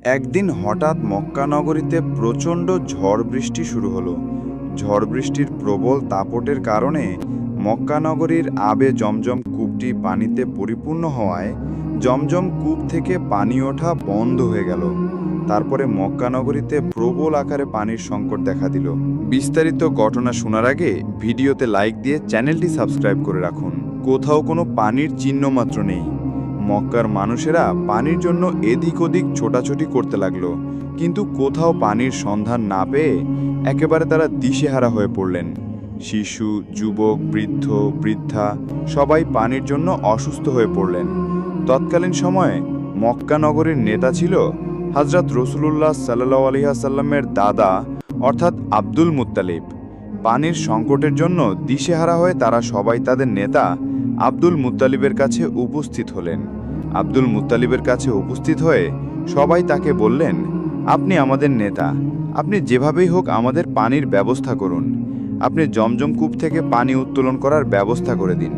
একদিন হঠাৎ মক্কা নগরীতে প্রচণ্ড ঝড় বৃষ্টি শুরু হলো। ঝড় বৃষ্টির প্রবল দাপটের কারণে মক্কা নগরীর আবে জমজম কূপটি পানিতে পরিপূর্ণ হওয়ায় জমজম কূপ থেকে পানি ওঠা বন্ধ হয়ে গেল। তারপরে মক্কা নগরীতে প্রবল আকারে পানির সংকট দেখা দিল। বিস্তারিত ঘটনা শোনার আগে ভিডিওতে লাইক দিয়ে চ্যানেলটি সাবস্ক্রাইব করে রাখুন। কোথাও কোনো পানির চিহ্ন মাত্র নেই। মক্কার মানুষেরা পানির জন্য এদিক ওদিক ছোটাছুটি করতে লাগলো, কিন্তু কোথাও পানির সন্ধান না পেয়ে একেবারে তারা দিশেহারা হয়ে পড়লেন। শিশু, যুবক, বৃদ্ধ, বৃদ্ধা সবাই পানির জন্য অসুস্থ হয়ে পড়লেন। তৎকালীন সময়ে মক্কা নগরীর নেতা ছিল হযরত রাসূলুল্লাহ সাল্লাল্লাহু আলাইহি ওয়াসাল্লামের দাদা অর্থাৎ আব্দুল মুত্তালিব। পানির সংকটের জন্য দিশেহারা হয়ে তারা সবাই তাদের নেতা আব্দুল মুত্তালিবের কাছে উপস্থিত হলেন। আব্দুল মুত্তালিবের কাছে উপস্থিত হয়ে সবাই তাকে বললেন, আপনি আমাদের নেতা, আপনি যেভাবেই হোক আমাদের পানির ব্যবস্থা করুন। আপনি জমজম কূপ থেকে পানি উত্তোলন করার ব্যবস্থা করে দিন।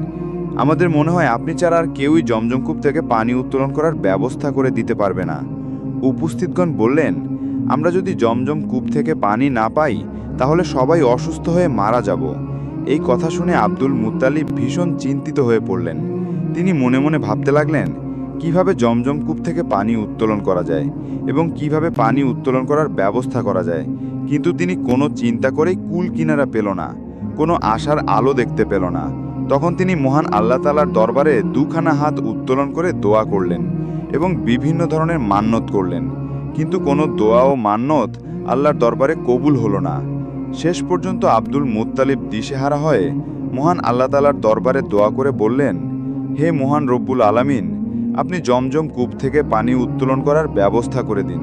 আমাদের মনে হয় আপনি ছাড়া আর কেউই জমজম কূপ থেকে পানি উত্তোলন করার ব্যবস্থা করে দিতে পারবে না। উপস্থিতগণ বললেন, আমরা যদি জমজম কূপ থেকে পানি না পাই তাহলে সবাই অসুস্থ হয়ে মারা যাব। এই কথা শুনে আব্দুল মুত্তালিব ভীষণ চিন্তিত হয়ে পড়লেন। তিনি মনে মনে ভাবতে লাগলেন, কিভাবে জমজম কূপ থেকে পানি উত্তোলন করা যায় এবং কিভাবে পানি উত্তোলন করার ব্যবস্থা করা যায়। কিন্তু তিনি কোনো চিন্তা করেই কুল কিনারা পেল না, কোনো আশার আলো দেখতে পেল না। তখন তিনি মহান আল্লাহ তাআলার দরবারে দুখানা হাত উত্তোলন করে দোয়া করলেন এবং বিভিন্ন ধরনের মান্যত করলেন, কিন্তু কোনো দোয়া ও মান্যত আল্লাহর দরবারে কবুল হলো না। শেষ পর্যন্ত আব্দুল মুত্তালিব দিশেহারা হয়ে মহান আল্লাহ তাআলার দরবারে দোয়া করে বললেন, হে মহান রব্বুল আলামিন, আপনি জমজম কূপ থেকে পানি উত্তোলন করার ব্যবস্থা করে দিন।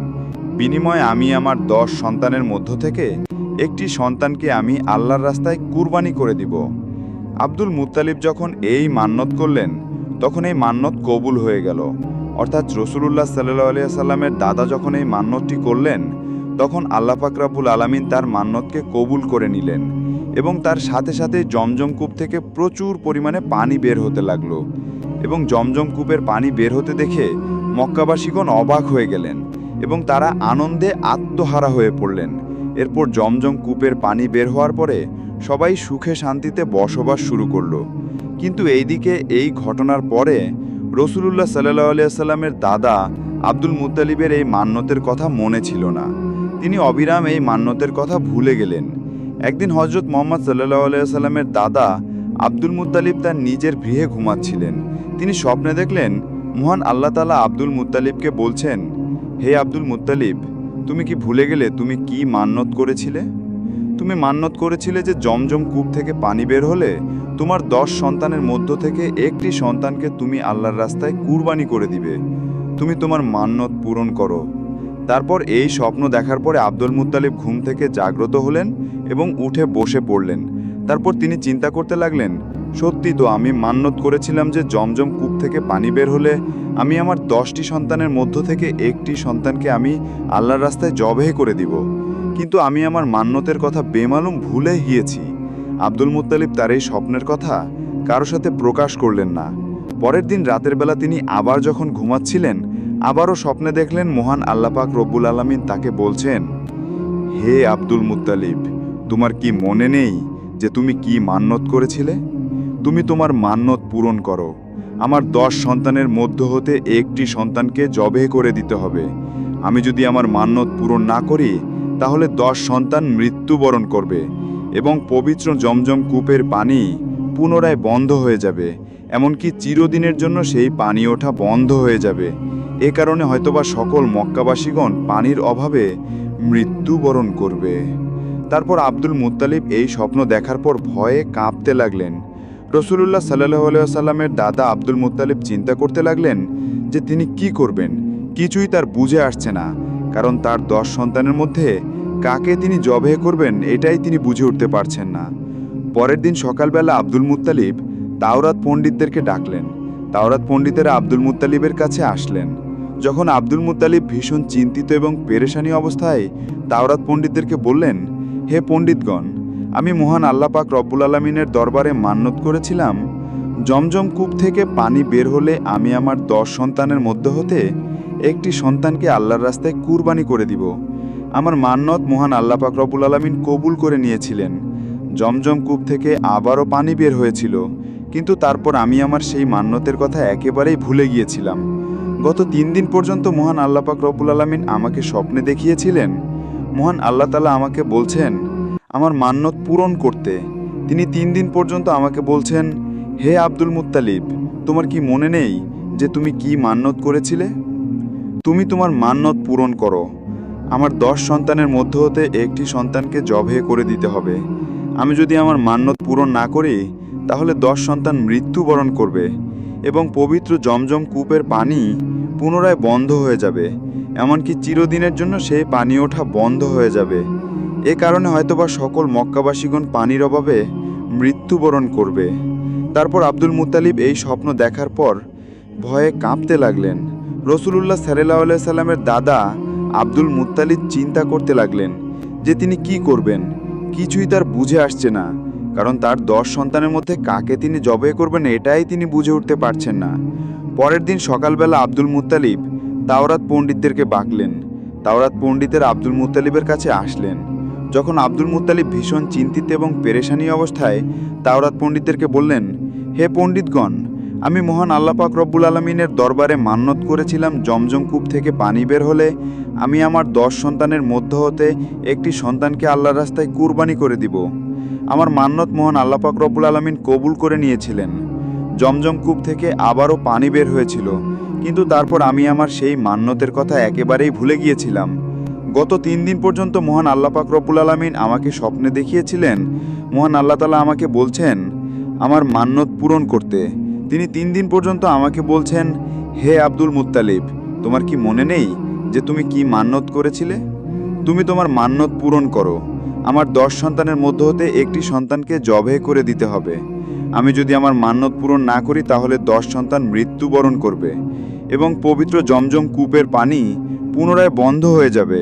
বিনিময়ে আমি আমার 10 সন্তানের মধ্য থেকে একটি সন্তানকে আমি আল্লাহর রাস্তায় কুরবানি করে দিব। আব্দুল মুত্তালিব যখন এই মান্যত করলেন তখন এই মান্যত কবুল হয়ে গেল। অর্থাৎ রাসূলুল্লাহ সাল্লাল্লাহু আলাইহি ওয়াসাল্লামের দাদা যখন এই মান্যতটি করলেন তখন আল্লাহ পাক রব্বুল আলামিন তার মান্যতকে কবুল করে নিলেন এবং তার সাথে সাথে জমজম কূপ থেকে প্রচুর পরিমাণে পানি বের হতে লাগলো। এবং জমজম কূপের পানি বের হতে দেখে মক্কাবাসীগণ অবাক হয়ে গেলেন এবং তারা আনন্দে আত্মহারা হয়ে পড়লেন। এরপর জমজম কূপের পানি বের হওয়ার পরে সবাই সুখে শান্তিতে বসবাস শুরু করলো। কিন্তু এইদিকে এই ঘটনার পরে রাসূলুল্লাহ সাল্লাল্লাহু আলাইহি ওয়াসাল্লামের দাদা আব্দুল মুত্তালিবের এই মান্যতের কথা মনে ছিল না। তিনি অবিরাম এই মান্যতের কথা ভুলে গেলেন। একদিন হযরত মুহাম্মদ সাল্লাল্লাহু আলাইহি ওয়াসাল্লামের দাদা আব্দুল মুত্তালিব তার নিজের গৃহে ঘুমাচ্ছিলেন। তিনি স্বপ্নে দেখলেন মহান আল্লাহ তাআলা আব্দুল মুত্তালিবকে বলছেন, হে আব্দুল মুত্তালিব, তুমি কি ভুলে গেলে তুমি কি মান্যত করেছিলে? তুমি মান্যত করেছিলে যে জমজম কূপ থেকে পানি বের হলে তোমার 10 সন্তানের মধ্য থেকে একটি সন্তানকে তুমি আল্লাহর রাস্তায় কুরবানি করে দিবে। তুমি তোমার মান্যত পূরণ করো। তারপর এই স্বপ্ন দেখার পরে আব্দুল মুত্তালিব ঘুম থেকে জাগ্রত হলেন এবং উঠে বসে পড়লেন। তারপর তিনি চিন্তা করতে লাগলেন, সত্যি তো আমি মান্যত করেছিলাম যে জমজম কূপ থেকে পানি বের হলে আমি আমার 10টি সন্তানের মধ্য থেকে একটি সন্তানকে আমি আল্লাহর রাস্তায় জবেহ করে দিব, কিন্তু আমি আমার মান্যতের কথা বেমালুম ভুলে গিয়েছি। আব্দুল মুত্তালিব তার এই স্বপ্নের কথা কারো সাথে প্রকাশ করলেন না। পরের দিন রাতের বেলা তিনি আবার যখন ঘুমাচ্ছিলেন আবারও স্বপ্নে দেখলেন মহান আল্লাহ পাক রব্বুল আলামিন তাকে বলছেন, হে আব্দুল মুত্তালিব, তোমার কি মনে নেই যে তুমি কি মান্যত করেছিলে? তুমি তোমার মান্যত পূরণ করো। আমার 10 সন্তানের মধ্য হতে একটি সন্তানকে জবেহ করে দিতে হবে। আমি যদি আমার মান্যত পূরণ না করি তাহলে 10 সন্তান মৃত্যুবরণ করবে এবং পবিত্র জমজম কূপের পানি পুনরায় বন্ধ হয়ে যাবে, এমনকি চিরদিনের জন্য সেই পানি ওঠা বন্ধ হয়ে যাবে। এ কারণে হয়তোবা সকল মক্কাবাসীগণ পানির অভাবে মৃত্যুবরণ করবে। তারপর আব্দুল মুত্তালিব এই স্বপ্ন দেখার পর ভয়ে কাঁপতে লাগলেন। রাসূলুল্লাহ সাল্লাল্লাহু আলাইহি ওয়াসাল্লামের দাদা আব্দুল মুত্তালিব চিন্তা করতে লাগলেন যে তিনি কি করবেন। কিছুই তার বুঝে আসছে না, কারণ তার 10 সন্তানের মধ্যে কাকে তিনি জবেহ করবেন এটাই তিনি বুঝে উঠতে পারছেন না। পরের দিন সকালবেলা আব্দুল মুত্তালিব তাওরাত পণ্ডিতদেরকে ডাকলেন। তাওরাত পণ্ডিতেরা আব্দুল মুত্তালিবের কাছে আসলেন। যখন আব্দুল মুত্তালিব ভীষণ চিন্তিত এবং পেরেশানি অবস্থায় তাওরাত পণ্ডিতদেরকে বললেন, হে পণ্ডিতগণ, আমি মহান আল্লাহ পাক রব্বুল আলামিনের দরবারে মান্যত করেছিলাম জমজম কূপ থেকে পানি বের হলে আমি আমার 10 সন্তানের মধ্য হতে একটি সন্তানকে আল্লাহর রাস্তায় কুরবানি করে দিব। আমার মান্নত মহান আল্লাহ পাক রব্বুল আলামিন কবুল করে নিয়েছিলেন। জমজম কূপ থেকে আবারও পানি বের হয়েছিল, কিন্তু তারপর আমি আমার সেই মান্যতের কথা একেবারেই ভুলে গিয়েছিলাম। গত 3 দিন পর্যন্ত মহান আল্লাহ পাক রব্বুল আলামিন আমাকে স্বপ্নে দেখিয়েছিলেন। মহান আল্লাহ তাআলা আমাকে বলছেন আমার মান্যত পূরণ করতে। তিনি 3 দিন পর্যন্ত আমাকে বলছেন, হে আব্দুল মুত্তালিব, তোমার কি মনে নেই যে তুমি কি মান্যত করেছিলে? তুমি তোমার মান্যত পূরণ করো। আমার 10 সন্তানের মধ্য হতে একটি সন্তানকে জবে করে দিতে হবে। আমি যদি আমার মান্যত পূরণ না করি তাহলে 10 সন্তান মৃত্যুবরণ করবে এবং পবিত্র জমজম কূপের পানি পুনরায় বন্ধ হয়ে যাবে, এমনকি চিরদিনের জন্য সেই পানি ওঠা বন্ধ হয়ে যাবে। এ কারণে হয়তোবা সকল মক্কাবাসীগণ পানির অভাবে মৃত্যুবরণ করবে। তারপর আব্দুল মুত্তালিব এই স্বপ্ন দেখার পর ভয়ে কাঁপতে লাগলেন। রাসূলুল্লাহ সাল্লাল্লাহু আলাইহি সাল্লামের দাদা আব্দুল মুত্তালিব চিন্তা করতে লাগলেন যে তিনি কি করবেন। কিছুই তার বুঝে আসছে না, কারণ তার 10 সন্তানের মধ্যে কাকে তিনি জবে করবেন এটাই তিনি বুঝে উঠতে পারছেন না। পরের দিন সকালবেলা আব্দুল মুত্তালিব তাওরাত পণ্ডিতদেরকে ডাকলেন। তাওরাত পণ্ডিতের আব্দুল মুত্তালিবের কাছে আসলেন। যখন আব্দুল মুত্তালিব ভীষণ চিন্তিত এবং পেরেশানি অবস্থায় তাওরাত পণ্ডিতদেরকে বললেন, হে পণ্ডিতগণ, আমি মহান আল্লাহ পাক রব্বুল আলামিনের দরবারে মান্যত করেছিলাম জমজম কূপ থেকে পানি বের হলে আমি আমার 10 সন্তানের মধ্য হতে একটি সন্তানকে আল্লাহর রাস্তায় কুরবানি করে দিব। আমার মান্যত মহান আল্লাহ পাক রব্বুল আলামিন কবুল করে নিয়েছিলেন। জমজম কূপ থেকে আবারও পানি বের হয়েছিল, কিন্তু তারপর আমি আমার সেই মান্যতের কথা একেবারেই ভুলে গিয়েছিলাম। গত 3 দিন পর্যন্ত মহান আল্লাহ পাক রব্বুল আলামিন আমাকে স্বপ্নে দেখিয়েছিলেন। মহান আল্লাহ তাআলা আমাকে বলছেন আমার মান্যত পূরণ করতে। তিনি 3 দিন পর্যন্ত আমাকে বলছেন, হে আব্দুল মুত্তালিব, তোমার কি মনে নেই যে তুমি কি মান্যত করেছিলে? তুমি তোমার মান্যত পূরণ করো। আমার 10 সন্তানের মধ্য হতে একটি সন্তানকে জবে করে দিতে হবে। আমি যদি আমার মান্যত পূরণ না করি তাহলে 10 সন্তান মৃত্যুবরণ করবে এবং পবিত্র জমজম কূপের পানি পুনরায় বন্ধ হয়ে যাবে,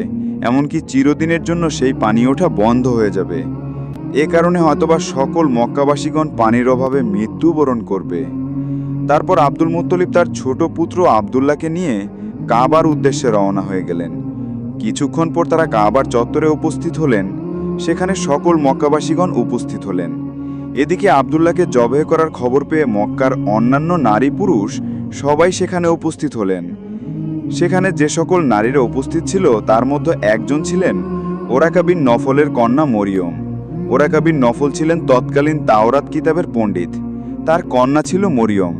এমনকি চিরদিনের জন্য সেই পানি ওঠা বন্ধ হয়ে যাবে। এ কারণে হয়তোবা সকল মক্কাবাসীগণ পানির অভাবে মৃত্যুবরণ করবে। তারপর আব্দুল মুত্তালিব তার ছোট পুত্র আব্দুল্লাহকে নিয়ে কাবার উদ্দেশ্যে রওনা হয়ে গেলেন। কিছুক্ষণ পর তারা কাবার চত্বরে উপস্থিত হলেন। সেখানে সকল মক্কাবাসীগণ উপস্থিত হলেন। এদিকে আব্দুল্লাহকে জবে করার খবর পেয়ে মক্কার অন্যান্য নারী পুরুষ সবাই সেখানে উপস্থিত হলেন। সেখানে যে সকল নারীরা উপস্থিত ছিল তার মধ্যে একজন ছিলেন ওরাকা বিন নফলের কন্যা মরিয়ম। ওরাকা বিন নফল ছিলেন তৎকালীন তাওরাত কিতাবের পণ্ডিত। তার কন্যা ছিল মরিয়ম।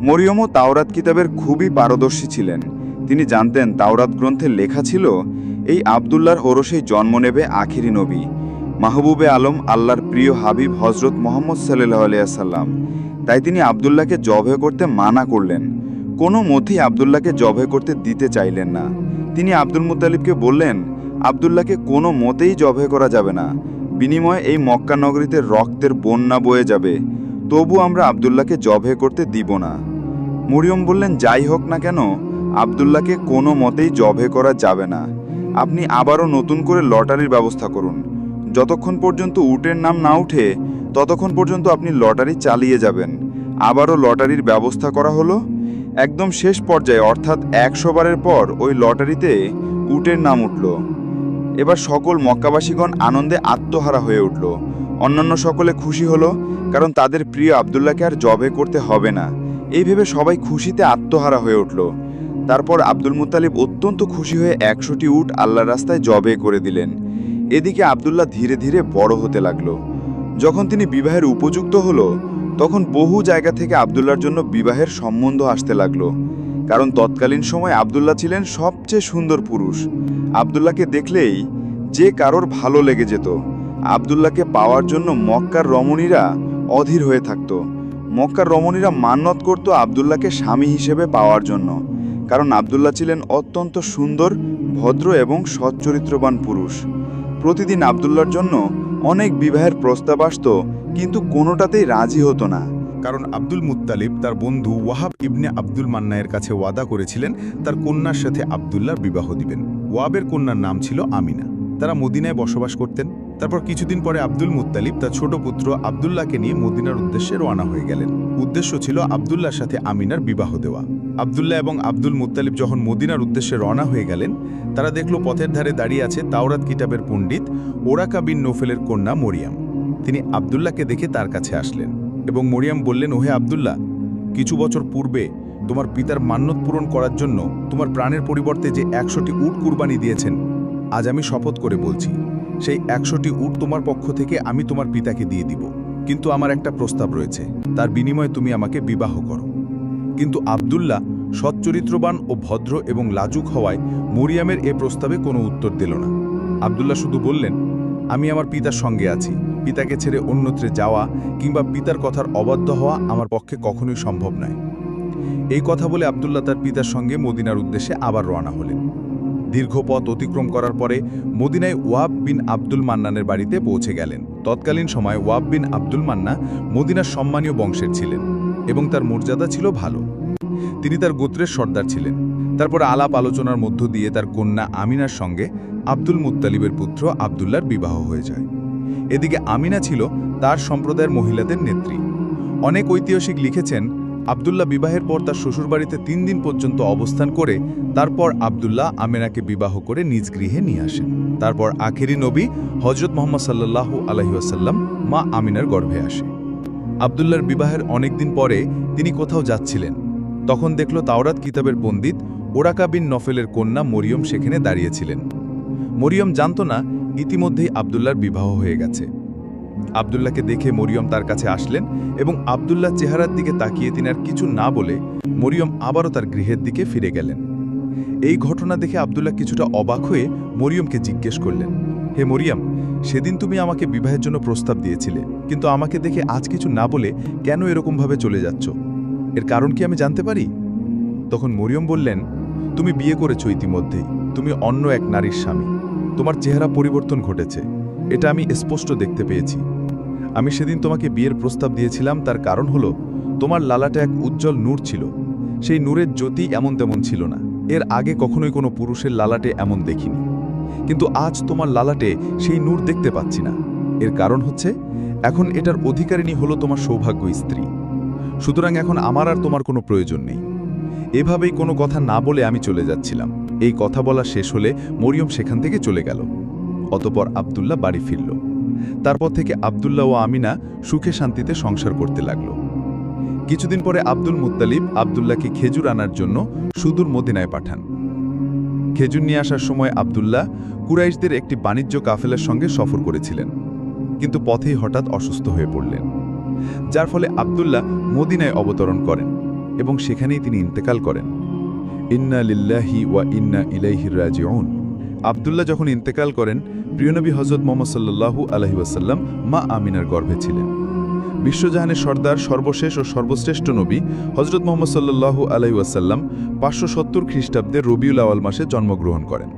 মরিয়মও তাওরাত কিতাবের খুবই পারদর্শী ছিলেন। তিনি জানতেন তাওরাত গ্রন্থে লেখা ছিল এই আব্দুল্লাহর ওরসেই জন্ম নেবে আখিরি নবী মাহবুবে আলম আল্লাহর প্রিয় হাবিব হজরত মোহাম্মদ সাল্লাল্লাহু আলাইহি সাল্লাম। তাই তিনি আব্দুল্লাহকে জবে করতে মানা করলেন। কোনো মতেই আব্দুল্লাহকে জবে করতে দিতে চাইলেন না। তিনি আব্দুল মুত্তালিবকে বললেন আব্দুল্লাহকে কোনো মতেই জবে করা যাবে না, বিনিময়ে এই মক্কা নগরীতে রক্তের বন্যা বয়ে যাবে, তবু আমরা আব্দুল্লাহকে জবে করতে দিব না। মরিয়ম বললেন যাই হোক না কেন আব্দুল্লাহকে কোনো মতেই জবে করা যাবে না। আপনি আবারও নতুন করে লটারির ব্যবস্থা করুন। যতক্ষণ পর্যন্ত উটের নাম না উঠে ততক্ষণ পর্যন্ত আপনি লটারি চালিয়ে যাবেন। আবারও লটারির ব্যবস্থা করা হলো। একদম শেষ পর্যায়ে অর্থাৎ 100 বারের পর ওই লটারিতে উটের নাম উঠল। এবার সকল মক্কাবাসীগণ আনন্দে আত্মহারা হয়ে উঠল। অন্যান্য সকলে খুশি হলো, কারণ তাদের প্রিয় আব্দুল্লাহকে আর জবে করতে হবে না। এই ভেবে সবাই খুশিতে আত্মহারা হয়ে উঠল। তারপর আব্দুল মুত্তালিব অত্যন্ত খুশি হয়ে 100টি উট আল্লাহর রাস্তায় জবে করে দিলেন। এদিকে আব্দুল্লাহ ধীরে ধীরে বড় হতে লাগলো। যখন তিনি বিবাহের উপযুক্ত হলো তখন বহু জায়গা থেকে আব্দুল্লাহর জন্য বিবাহের সম্বন্ধ আসতে লাগলো, কারণ তৎকালীন সময় আব্দুল্লাহ ছিলেন সবচেয়ে সুন্দর পুরুষ। আব্দুল্লাহকে দেখলেই যে কারোর ভালো লেগে যেত। আব্দুল্লাহকে পাওয়ার জন্য মক্কার রমণীরা অধীর হয়ে থাকত। মক্কার রমণীরা মান্যত করত আব্দুল্লাহকে স্বামী হিসেবে পাওয়ার জন্য, কারণ আব্দুল্লাহ ছিলেন অত্যন্ত সুন্দর, ভদ্র এবং সচ্চরিত্রবান পুরুষ। প্রতিদিন আব্দুল্লাহর জন্য অনেক বিবাহের প্রস্তাব আসত, কিন্তু কোনোটাতেই রাজি হতো না। কারণ আব্দুল মুত্তালিব তার বন্ধু ওয়াহাব ইবনে আব্দুল মান্নায়ের কাছে ওয়াদা করেছিলেন তার কন্যার সাথে আব্দুল্লাহর বিবাহ দিবেন। ওয়াবের কন্যার নাম ছিল আমিনা। তারা মদিনায় বসবাস করতেন। তারপর কিছুদিন পরে আব্দুল মুত্তালিব তার ছোট পুত্র আব্দুল্লাহকে নিয়ে মদিনার উদ্দেশ্যে রওনা হয়ে গেলেন। উদ্দেশ্য ছিল আব্দুল্লাহর সাথে আমিনার বিবাহ দেওয়া। আবদুল্লাহ এবং আব্দুল মুত্তালিব যখন মদিনার উদ্দেশ্যে রওনা হয়ে গেলেন, তারা দেখল পথের ধারে দাঁড়িয়ে আছে তাওরাত কিতাবের পণ্ডিত ওরাকা বিন নৌফেলের কন্যা মরিয়াম। তিনি আবদুল্লাহকে দেখে তার কাছে আসলেন এবং মরিয়াম বললেন, ওহে আবদুল্লাহ, কিছু বছর পূর্বে তোমার পিতার মান্যত পূরণ করার জন্য তোমার প্রাণের পরিবর্তে যে 100টি উট কুরবানি দিয়েছেন, আজ আমি শপথ করে বলছি, সেই 100টি উট তোমার পক্ষ থেকে আমি তোমার পিতাকে দিয়ে দিব। কিন্তু আমার একটা প্রস্তাব রয়েছে, তার বিনিময়ে তুমি আমাকে বিবাহ করো। কিন্তু আবদুল্লাহ সচ্চরিত্রবান ও ভদ্র এবং লাজুক হওয়ায় মরিয়ামের এ প্রস্তাবে কোনো উত্তর দিল না। আবদুল্লাহ শুধু বললেন, আমি আমার পিতার সঙ্গে আছি। পিতাকে ছেড়ে অন্যত্রে যাওয়া কিংবা পিতার কথার অবাধ্য হওয়া আমার পক্ষে কখনোই সম্ভব নয়। এই কথা বলে আবদুল্লাহ তার পিতার সঙ্গে মদিনার উদ্দেশ্যে আবার রওনা হলেন। দীর্ঘ পথ অতিক্রম করার পরে মদিনায় ওয়াব বিন আব্দুল মান্নানের বাড়িতে পৌঁছে গেলেন। তৎকালীন সময় ওয়াব বিন আব্দুল মান্না মদিনার সম্মানীয় বংশের ছিলেন এবং তার মর্যাদা ছিল ভালো। তিনি তার গোত্রের সর্দার ছিলেন। তারপর আলাপ আলোচনার মধ্য দিয়ে তার কন্যা আমিনার সঙ্গে আব্দুল মুত্তালিবের পুত্র আবদুল্লাহর বিবাহ হয়ে যায়। এদিকে আমিনা ছিল তার সম্প্রদায়ের মহিলাদের নেত্রী। অনেক ঐতিহাসিক লিখেছেন, আবদুল্লাহ বিবাহের পর তার শ্বশুরবাড়িতে 3 দিন পর্যন্ত অবস্থান করে তারপর আবদুল্লাহ আমিনাকে বিবাহ করে নিজ গৃহে নিয়ে আসেন। তারপর আখেরি নবী হজরত মুহাম্মদ সাল্লাল্লাহু আলাইহি ওয়াসাল্লাম মা আমিনার গর্ভে আসে। আবদুল্লাহর বিবাহের অনেক দিন পরে তিনি কোথাও যাচ্ছিলেন, তখন দেখল তাওরাত কিতাবের পণ্ডিত ওরাকা বিন নফেলের কন্যা মরিয়ম সেখানে দাঁড়িয়েছিলেন। মরিয়ম জানত না ইতিমধ্যেই আবদুল্লাহর বিবাহ হয়ে গেছে। আবদুল্লাহকে দেখে মরিয়ম তার কাছে আসলেন এবং আবদুল্লাহ চেহারার দিকে তাকিয়ে তিনি আর কিছু না বলে মরিয়ম আবারও তার গৃহের দিকে ফিরে গেলেন। এই ঘটনা দেখে আবদুল্লাহ কিছুটা অবাক হয়ে মরিয়মকে জিজ্ঞেস করলেন, হে মরিয়ম, সেদিন তুমি আমাকে বিবাহের জন্য প্রস্তাব দিয়েছিলে, কিন্তু আমাকে দেখে আজ কিছু না বলে কেন এরকমভাবে চলে যাচ্ছ? এর কারণ কি আমি জানতে পারি? তখন মরিয়ম বললেন, তুমি বিয়ে করেছো ইতিমধ্যেই, তুমি অন্য এক নারীর স্বামী। তোমার চেহারা পরিবর্তন ঘটেছে, এটা আমি স্পষ্ট দেখতে পেয়েছি। আমি সেদিন তোমাকে বিয়ের প্রস্তাব দিয়েছিলাম, তার কারণ হলো তোমার লালাটে এক উজ্জ্বল নূর ছিল। সেই নূরের জ্যোতি এমন তেমন ছিল না। এর আগে কখনোই কোনো পুরুষের লালাটে এমন দেখিনি, কিন্তু আজ তোমার লালাটে সেই নূর দেখতে পাচ্ছি না। এর কারণ হচ্ছে এখন এটার অধিকারিণী হলো তোমার সৌভাগ্য স্ত্রী। সুতরাং এখন আমার আর তোমার কোনো প্রয়োজন নেই। এভাবেই কোনো কথা না বলে আমি চলে যাচ্ছিলাম। এই কথা বলা শেষ হলে মরিয়ম সেখান থেকে চলে গেল। অতঃপর আবদুল্লাহ বাড়ি ফিরল। তারপর থেকে আবদুল্লাহ ও আমিনা সুখে শান্তিতে সংসার করতে লাগল। কিছুদিন পরে আব্দুল মুত্তালিব আবদুল্লাহকে খেজুর আনার জন্য সুদূর মদিনায় পাঠান। খেজুর নিয়ে আসার সময় আবদুল্লাহ কুরাইশদের একটি বাণিজ্য কাফেলার সঙ্গে সফর করেছিলেন, কিন্তু পথেই হঠাৎ অসুস্থ হয়ে পড়লেন, যার ফলে আবদুল্লাহ মদিনায় অবতরণ করেন এবং সেখানেই তিনি ইন্তেকাল করেন। ইন্না লিল্লাহি ওয়া ইন্না ইলাইহি রাজিউন। আবদুল্লাহ যখন ইন্তেকাল করেন, প্রিয়নবী হজরত মুহাম্মদ সাল্লাল্লাহু আলাইহি ওয়াসাল্লাম মা আমিনার গর্ভে ছিলেন। বিশ্বজাহানের সর্দার, সর্বশেষ ও সর্বশ্রেষ্ঠ নবী হজরত মুহাম্মদ সাল্লাল্লাহু আলাইহি ওয়াসাল্লাম 570 খ্রিস্টাব্দে রবিউল আওয়াল মাসে জন্মগ্রহণ করেন।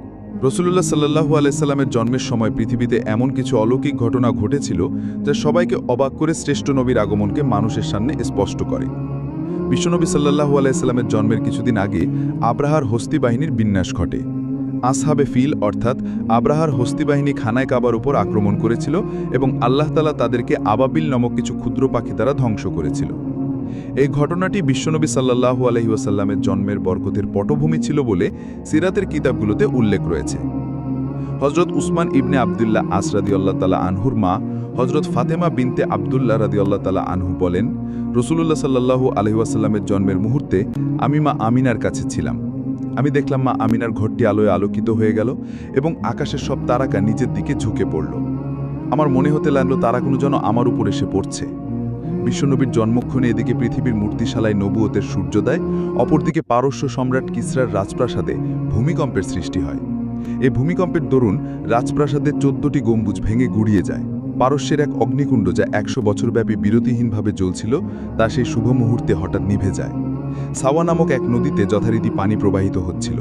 রাসূলুল্লাহ সাল্লাল্লাহু আলাইহি সাল্লামের জন্মের সময় পৃথিবীতে এমন কিছু অলৌকিক ঘটনা ঘটেছিল যা সবাইকে অবাক করে শ্রেষ্ঠ নবীর আগমনকে মানুষের সামনে স্পষ্ট করে। বিশ্বনবী সাল্লাল্লাহু আলাইহি সাল্লামের জন্মের কিছুদিন আগে আব্রাহার হস্তি বাহিনীর বিন্যাস ঘটে। আসহাবে ফিল অর্থাৎ আব্রাহার হস্তি বাহিনী খানায় কাবার উপর আক্রমণ করেছিল এবং আল্লাহ তাআলা তাদেরকে আবাবিল নামক কিছু ক্ষুদ্র পাখি দ্বারা ধ্বংস করেছিল। এই ঘটনাটি বিশ্বনবী সাল্লাল্লাহু আলাইহি ওয়াসাল্লামের জন্মের বরকতের পটভূমি ছিল বলে সিরাতের কিতাবগুলোতে উল্লেখ রয়েছে। হজরত উসমান ইবনে আবদুল্লাহ আস রাদিয়াল্লাহু তাআলা আনহুর মা হজরত ফাতেমা বিনতে আবদুল্লাহ রাদিয়াল্লাহু তাআলা আনহু বলেন, রাসূলুল্লাহ সাল্লাল্লাহু আলাইহি ওয়াসাল্লামের জন্মের মুহূর্তে আমি মা আমিনার কাছে ছিলাম। আমি দেখলাম মা আমিনার ঘরটি আলোয় আলোকিত হয়ে গেল এবং আকাশের সব তারাকা নিচের দিকে ঝুঁকে পড়ল। আমার মনে হতে লাগলো তারাগুলো যেন আমার উপর এসে পড়ছে। বিশ্বনবীর জন্মক্ষণে এদিকে পৃথিবীর মূর্তিশালায় নবুয়তের সূর্যোদয়, অপরদিকে পারস্য সম্রাট কিসরার রাজপ্রাসাদে ভূমিকম্পের সৃষ্টি হয়। এই ভূমিকম্পের দরুন রাজপ্রাসাদের 14টি গম্বুজ ভেঙে গুড়িয়ে যায়। পারস্যের এক অগ্নিকুণ্ড, যা 100 বছরব্যাপী বিরতিহীনভাবে জ্বলছিল, তা সেই শুভ মুহূর্তে হঠাৎ নিভে যায়। সাওয়া নামক এক নদীতে যথারীতি পানি প্রবাহিত হচ্ছিল।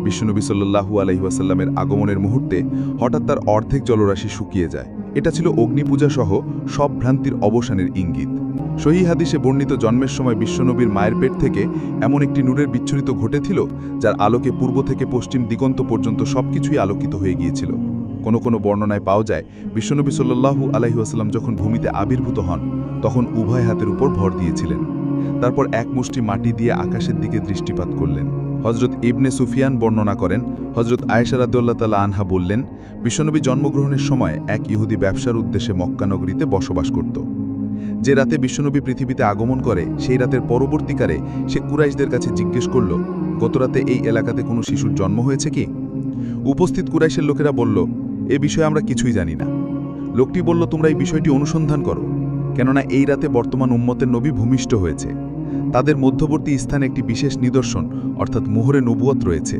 বিশ্বনবী সাল্লাল্লাহু আলাইহি ওয়াসাল্লামের আগমনের মুহূর্তে হঠাৎ তার অর্ধেক জলরাশি শুকিয়ে যায়। এটা ছিল অগ্নিপূজা সহ সব ভ্রান্তির অবসানের ইঙ্গিত। সহিহ হাদিসে বর্ণিত জন্মের সময় বিশ্বনবীর মায়ের পেট থেকে এমন একটি নূরের বিচ্ছুরিত ঘটেছিল, যার আলোকে পূর্ব থেকে পশ্চিম দিগন্ত পর্যন্ত সবকিছুই আলোকিত হয়ে গিয়েছিল। কোনো কোনো বর্ণনায় পাওয়া যায়, বিশ্বনবী সাল্লাল্লাহু আলাইহি ওয়াসাল্লাম যখন ভূমিতে আবির্ভূত হন, তখন উভয় হাতের উপর ভর দিয়েছিলেন। তারপর এক মুষ্টি মাটি দিয়ে আকাশের দিকে দৃষ্টিপাত করলেন। হজরত ইবনে সুফিয়ান বর্ণনা করেন, হজরত আয়েশা রাদিয়াল্লাহু তাআলা আনহা বললেন, বিশ্বনবী জন্মগ্রহণের সময় এক ইহুদি ব্যবসার উদ্দেশ্যে মক্কা নগরীতে বসবাস করত। যে রাতে বিশ্বনবী পৃথিবীতে আগমন করে সেই রাতের পরবর্তীকালে সে কুরাইশদের কাছে জিজ্ঞেস করল, গতরাতে এই এলাকাতে কোনো শিশুর জন্ম হয়েছে কি? উপস্থিত কুরাইশের লোকেরা বলল, এ বিষয়ে আমরা কিছুই জানি না। লোকটি বলল, তোমরা এই বিষয়টি অনুসন্ধান করো, কেননা এই রাতে বর্তমান উম্মতের নবী ভূমিষ্ঠ হয়েছে। তাদের মধ্যবর্তী স্থানে একটি বিশেষ নিদর্শন অর্থাৎ মোহরে নবুয়ত রয়েছে।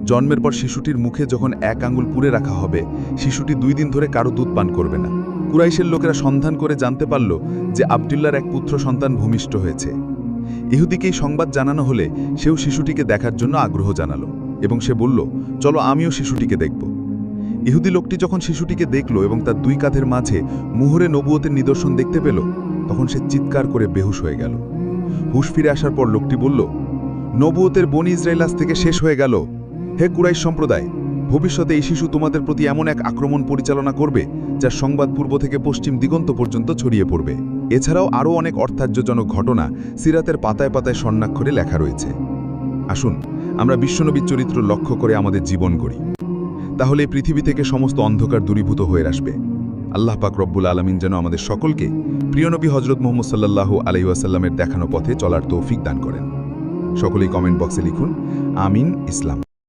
জন্মের পর শিশুটির মুখে যখন এক আঙ্গুল পুরে রাখা হবে, শিশুটি 2 দিন ধরে কারো দুধ পান করবে না। কুরাইশের লোকেরা সন্ধান করে জানতে পারল যে আব্দুল্লাহর এক পুত্র সন্তান ভূমিষ্ঠ হয়েছে। ইহুদিকে এই সংবাদ জানানো হলে সেও শিশুটিকে দেখার জন্য আগ্রহ জানালো এবং সে বলল, চলো আমিও শিশুটিকে দেখব। ইহুদি লোকটি যখন শিশুটিকে দেখল এবং তার 2 কাঁধের মাঝে মুহরে নবুয়তের নিদর্শন দেখতে পেল, তখন সে চিৎকার করে বেহুশ হয়ে গেল। হুশ ফিরে আসার পর লোকটি বলল, নবুয়তের বনি ইসরাইল আজ থেকে শেষ হয়ে গেল। হে কুরাইশ সম্প্রদায়, ভবিষ্যতে এই শিশু তোমাদের প্রতি এমন এক আক্রমণ পরিচালনা করবে যার সংবাদ পূর্ব থেকে পশ্চিম দিগন্ত পর্যন্ত ছড়িয়ে পড়বে। এছাড়াও আরও অনেক অর্থার্যজনক ঘটনা সিরাতের পাতায় পাতায় স্বর্ণাক্ষরে লেখা রয়েছে। আসুন আমরা বিশ্বনবীর চরিত্র লক্ষ্য করে আমাদের জীবন গড়ি, তাহলে এই পৃথিবী থেকে সমস্ত অন্ধকার দূরীভূত হয়ে আসবে। আল্লাহ পাক রব্বুল আলামিন যেন আমাদের সকলকে প্রিয় নবী হজরত মুহাম্মদ সাল্লাল্লাহু আলাইহি ওয়াসাল্লামের দেখানো পথে চলার তৌফিক দান করেন। সকলেই কমেন্ট বক্সে লিখুন, আমিন। ইসলাম।